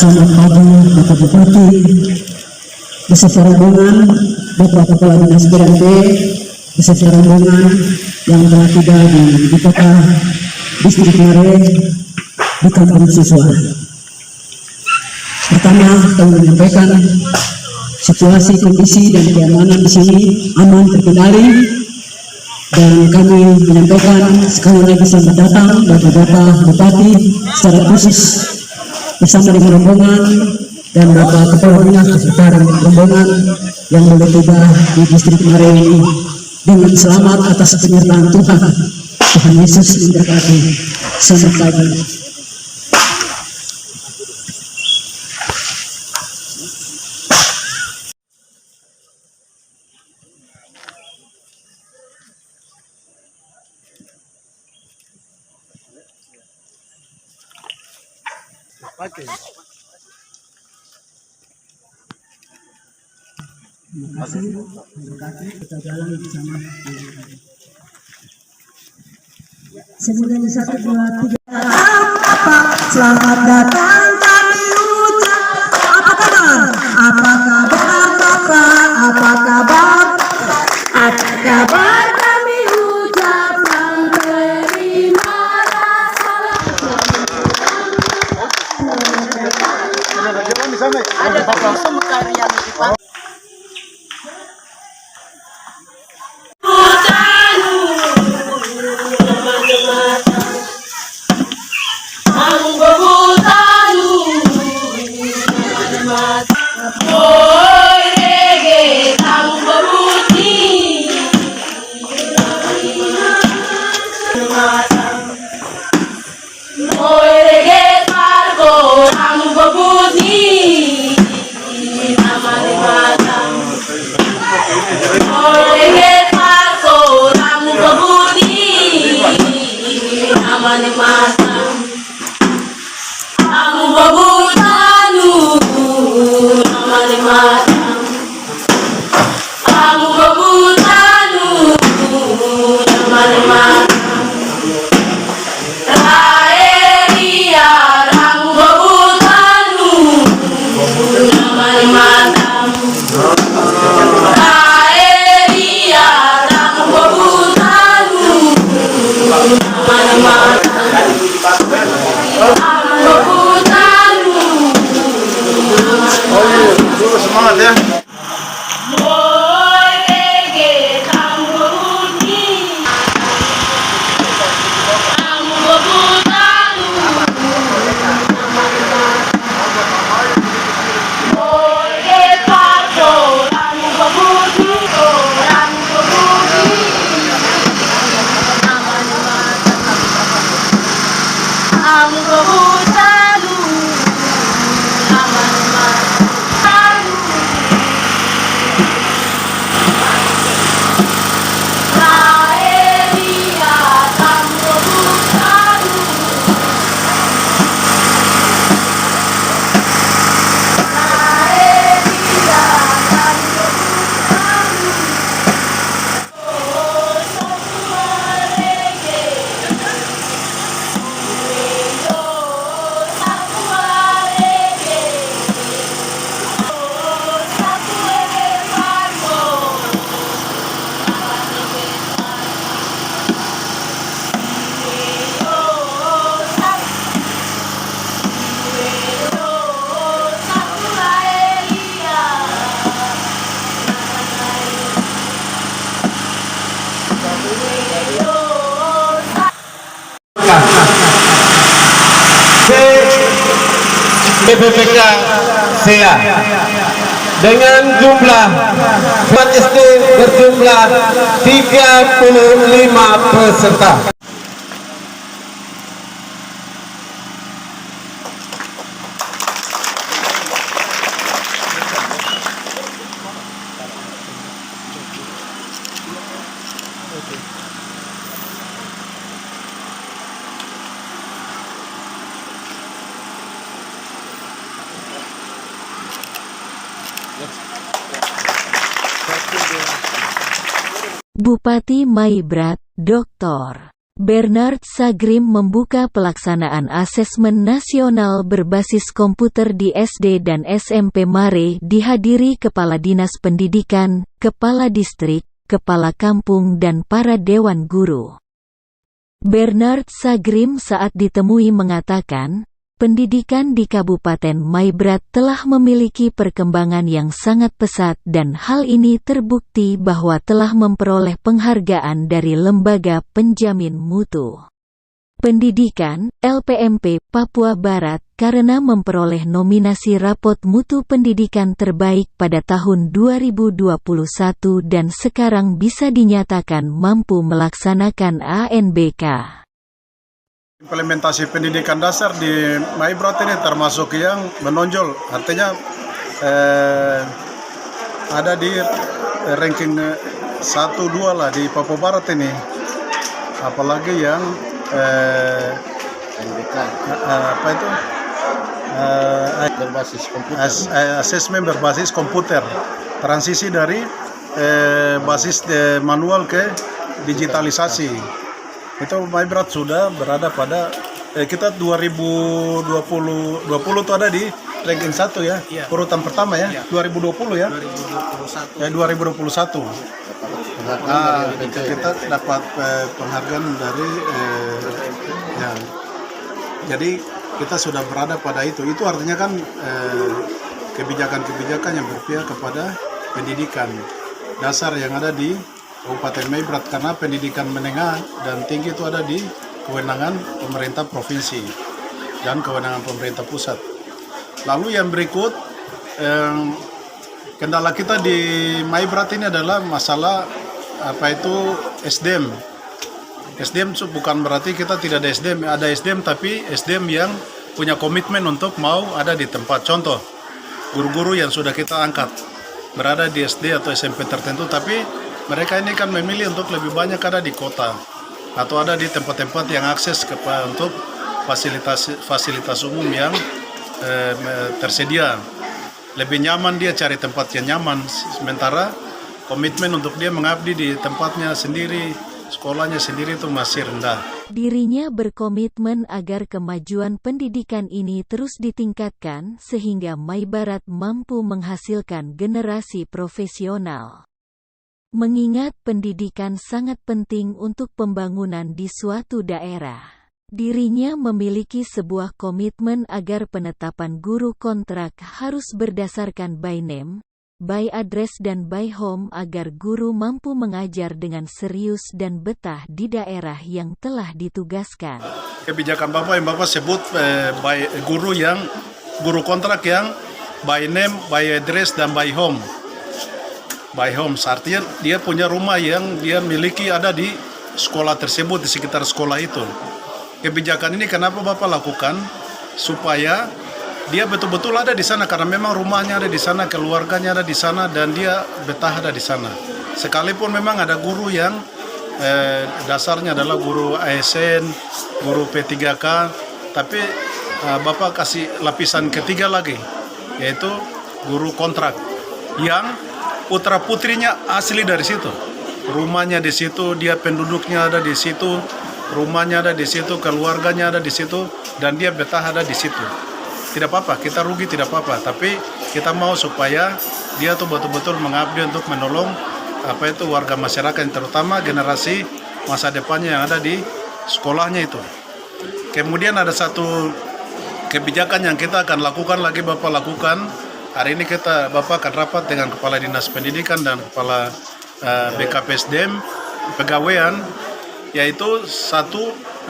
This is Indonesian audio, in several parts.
Selamat pagi Bapak Bupati beserta rombongan, Bapak Kepala Dinas BNP beserta rombongan yang telah tiba di kota Distrik Mare di kampung siswa. Pertama, kami menyampaikan situasi kondisi dan keamanan di sini aman terkendali, dan kami menyampaikan sekali lagi selamat datang Bapak-Bapak Bupati secara khusus bersama dengan rombongan dan Bapak Kepala Dinas beserta rombongan yang boleh tiba di Distrik Mare ini dengan selamat atas penyertaan Tuhan. Tuhan Yesus memberkati. Selamat pagi. Oke. Terima kasih. Kita jalan bersama. Semoga di 1, 2, 3. Selamat datang kami ucap. Apa kabar? Apa kabar Bapak? Apa kabar? Apa kabar? Kami ucapkan terima rasa. Ada semua karya yang semangat ya. BPPK SEA dengan jumlah umat SD berjumlah 35 peserta. Bupati Maibrat, Dr. Bernard Sagrim membuka pelaksanaan asesmen nasional berbasis komputer di SD dan SMP Mare dihadiri Kepala Dinas Pendidikan, Kepala Distrik, Kepala Kampung dan para Dewan Guru. Bernard Sagrim saat ditemui mengatakan, pendidikan di Kabupaten Maibrat telah memiliki perkembangan yang sangat pesat dan hal ini terbukti bahwa telah memperoleh penghargaan dari lembaga penjamin mutu pendidikan, LPMP, Papua Barat, karena memperoleh nominasi rapot mutu pendidikan terbaik pada tahun 2021 dan sekarang bisa dinyatakan mampu melaksanakan ANBK. Implementasi pendidikan dasar di Maibrat ini termasuk yang menonjol, artinya ada di ranking 1-2 lah di Papua Barat ini, apalagi yang apa itu Berbasis komputer. asesmen berbasis komputer, transisi dari basis manual ke digitalisasi. Itu Maibrat sudah berada pada kita 2020 tuh ada di ranking 1 ya, urutan pertama ya, 2020 ya, 2021. Kita dapat penghargaan dari ya, jadi kita sudah berada pada itu artinya kan kebijakan-kebijakan yang berpihak kepada pendidikan dasar yang ada di Kabupaten Maibrat, karena pendidikan menengah dan tinggi itu ada di kewenangan pemerintah provinsi dan kewenangan pemerintah pusat. Lalu yang berikut, kendala kita di Maibrat ini adalah masalah apa itu SDM. SDM bukan berarti kita tidak ada SDM, ada SDM tapi SDM yang punya komitmen untuk mau ada di tempat. Contoh, guru-guru yang sudah kita angkat berada di SD atau SMP tertentu, tapi mereka ini kan memilih untuk lebih banyak ada di kota atau ada di tempat-tempat yang akses untuk fasilitas umum yang tersedia. Lebih nyaman dia cari tempat yang nyaman, sementara komitmen untuk dia mengabdi di tempatnya sendiri, sekolahnya sendiri itu masih rendah. Dirinya berkomitmen agar kemajuan pendidikan ini terus ditingkatkan sehingga Maibarat mampu menghasilkan generasi profesional. Mengingat pendidikan sangat penting untuk pembangunan di suatu daerah, dirinya memiliki sebuah komitmen agar penetapan guru kontrak harus berdasarkan by name, by address dan by home agar guru mampu mengajar dengan serius dan betah di daerah yang telah ditugaskan. Kebijakan Bapak yang Bapak sebut by guru kontrak yang by name, by address dan by home. By home, artinya dia punya rumah yang dia miliki ada di sekolah tersebut, di sekitar sekolah itu. Kebijakan ini kenapa Bapak lakukan? Supaya dia betul-betul ada di sana, karena memang rumahnya ada di sana, keluarganya ada di sana, dan dia betah ada di sana. Sekalipun memang ada guru yang dasarnya adalah guru ASN, guru P3K, tapi Bapak kasih lapisan ketiga lagi, yaitu guru kontrak, yang putra-putrinya asli dari situ. Rumahnya di situ, dia penduduknya ada di situ, rumahnya ada di situ, keluarganya ada di situ, dan dia betah ada di situ. Tidak apa-apa, kita rugi tidak apa-apa, tapi kita mau supaya dia tuh betul-betul mengabdi untuk menolong warga masyarakat, terutama generasi masa depannya yang ada di sekolahnya itu. Kemudian ada satu kebijakan yang kita akan lakukan lagi, Bapak lakukan. Hari ini Bapak akan rapat dengan Kepala Dinas Pendidikan dan Kepala BKPSDM Pegawaian, yaitu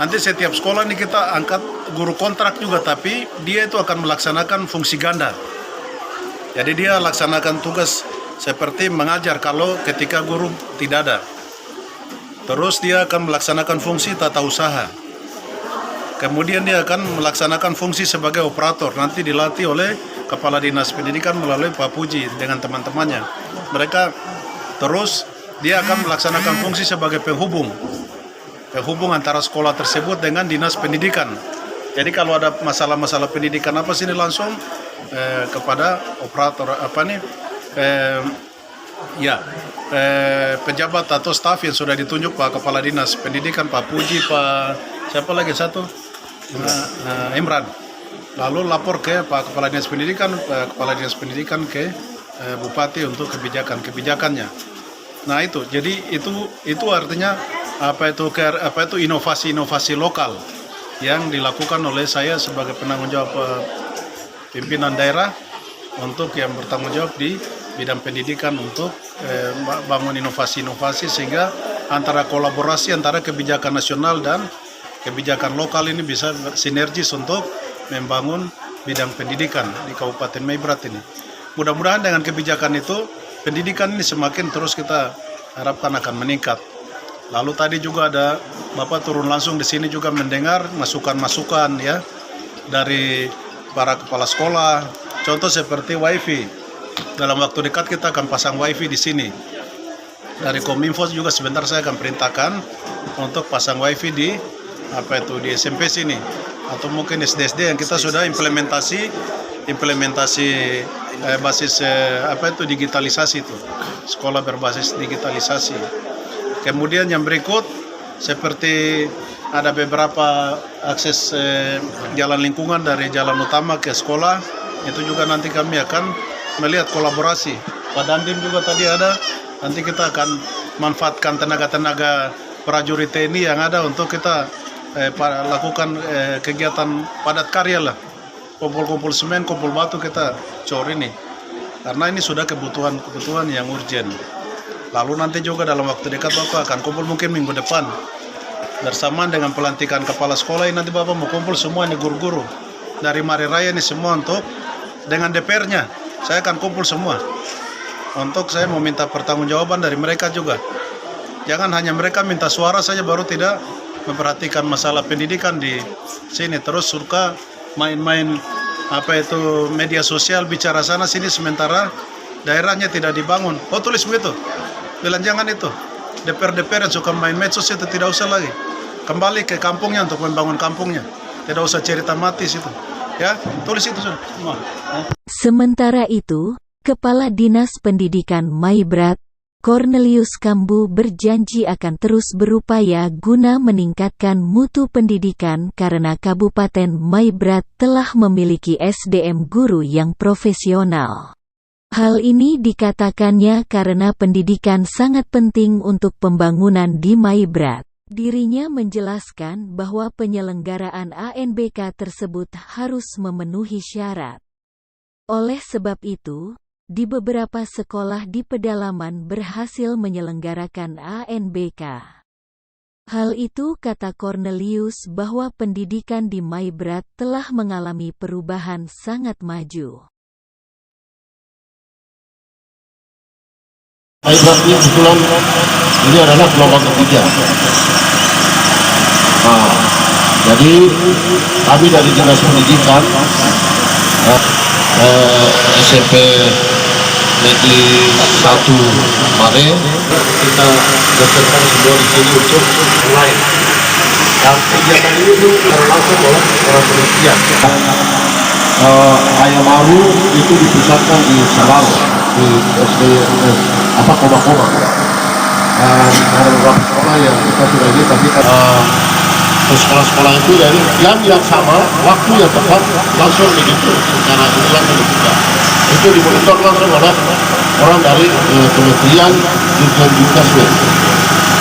nanti setiap sekolah ini kita angkat guru kontrak juga, tapi dia itu akan melaksanakan fungsi ganda. Jadi dia laksanakan tugas seperti mengajar kalau ketika guru tidak ada. Terus dia akan melaksanakan fungsi tata usaha. Kemudian dia akan melaksanakan fungsi sebagai operator, nanti dilatih oleh Kepala Dinas Pendidikan melalui Pak Puji dengan teman-temannya. Terus dia akan melaksanakan fungsi sebagai penghubung antara sekolah tersebut dengan Dinas Pendidikan. Jadi kalau ada masalah-masalah pendidikan apa sini langsung kepada operator Ya, pejabat atau staf yang sudah ditunjuk Pak Kepala Dinas Pendidikan, Pak Puji, Pak siapa lagi satu? Imran. Lalu lapor ke Pak Kepala Dinas Pendidikan, Kepala Dinas Pendidikan ke Bupati untuk kebijakannya. Nah itu, jadi itu artinya apa itu inovasi-inovasi lokal yang dilakukan oleh saya sebagai penanggung jawab pimpinan daerah untuk yang bertanggung jawab di bidang pendidikan untuk bangun inovasi-inovasi sehingga antara kolaborasi antara kebijakan nasional dan kebijakan lokal ini bisa sinergis untuk membangun bidang pendidikan di Kabupaten Maibrat ini. Mudah-mudahan dengan kebijakan itu pendidikan ini semakin terus kita harapkan akan meningkat. Lalu tadi juga ada Bapak turun langsung di sini juga mendengar masukan-masukan ya dari para kepala sekolah. Contoh seperti WiFi. Dalam waktu dekat kita akan pasang WiFi di sini. Dari Kominfo juga sebentar saya akan perintahkan untuk pasang WiFi di di SMP sini atau mungkin SD yang kita sudah implementasi basis digitalisasi itu, sekolah berbasis digitalisasi. Kemudian yang berikut seperti ada beberapa akses jalan lingkungan dari jalan utama ke sekolah, itu juga nanti kami akan melihat kolaborasi. Pak Dandim juga tadi ada, nanti kita akan manfaatkan tenaga-tenaga prajurit TNI yang ada untuk kita lakukan kegiatan padat karya lah, kumpul-kumpul semen, kumpul batu kita cor ini, karena ini sudah kebutuhan yang urgent. Lalu nanti juga dalam waktu dekat Bapak akan kumpul mungkin minggu depan bersamaan dengan pelantikan kepala sekolah ini, nanti Bapak mau kumpul semua ini guru-guru dari Mare Raya ini semua untuk dengan DPR-nya saya akan kumpul semua untuk saya mau minta pertanggungjawaban dari mereka juga. Jangan hanya mereka minta suara saja baru tidak memperhatikan masalah pendidikan di sini, terus suka main-main media sosial bicara sana sini sementara daerahnya tidak dibangun. Oh tulis begitu, bilang jangan itu. DPR yang suka main medsos itu tidak usah lagi, kembali ke kampungnya untuk membangun kampungnya, tidak usah cerita mati situ ya, tulis itu sudah. Sementara itu, Kepala Dinas Pendidikan Maibrat Cornelius Kambu berjanji akan terus berupaya guna meningkatkan mutu pendidikan karena Kabupaten Maibrat telah memiliki SDM guru yang profesional. Hal ini dikatakannya karena pendidikan sangat penting untuk pembangunan di Maibrat. Dirinya menjelaskan bahwa penyelenggaraan ANBK tersebut harus memenuhi syarat. Oleh sebab itu, di beberapa sekolah di pedalaman berhasil menyelenggarakan ANBK. Hal itu kata Cornelius bahwa pendidikan di Maibrat telah mengalami perubahan sangat maju. Maibrat ini kebetulan ini adalah gelombang ketiga. Jadi kami dari Dinas Pendidikan SMP Negeri 1 Mare kita daftarkan semua di sini untuk mulai. Dan kegiatan ini pun langsung oleh orang penelitian. Ayam Maru itu dipusatkan di Salau di SD Koma-Koma. Ada beberapa sekolah yang kita sudah lihat, tapi sekolah-sekolah itu dari jam yang sama, waktu yang tepat, langsung begitu karena ini langsung dibuka. Itu dimonitor langsung oleh orang dari Kementerian Dirjen Dikaswin.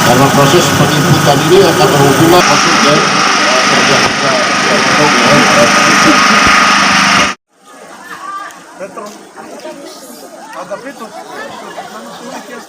Karena proses penginputan ini akan berhubungan langsung ke Petro, agak itu, sulit ya.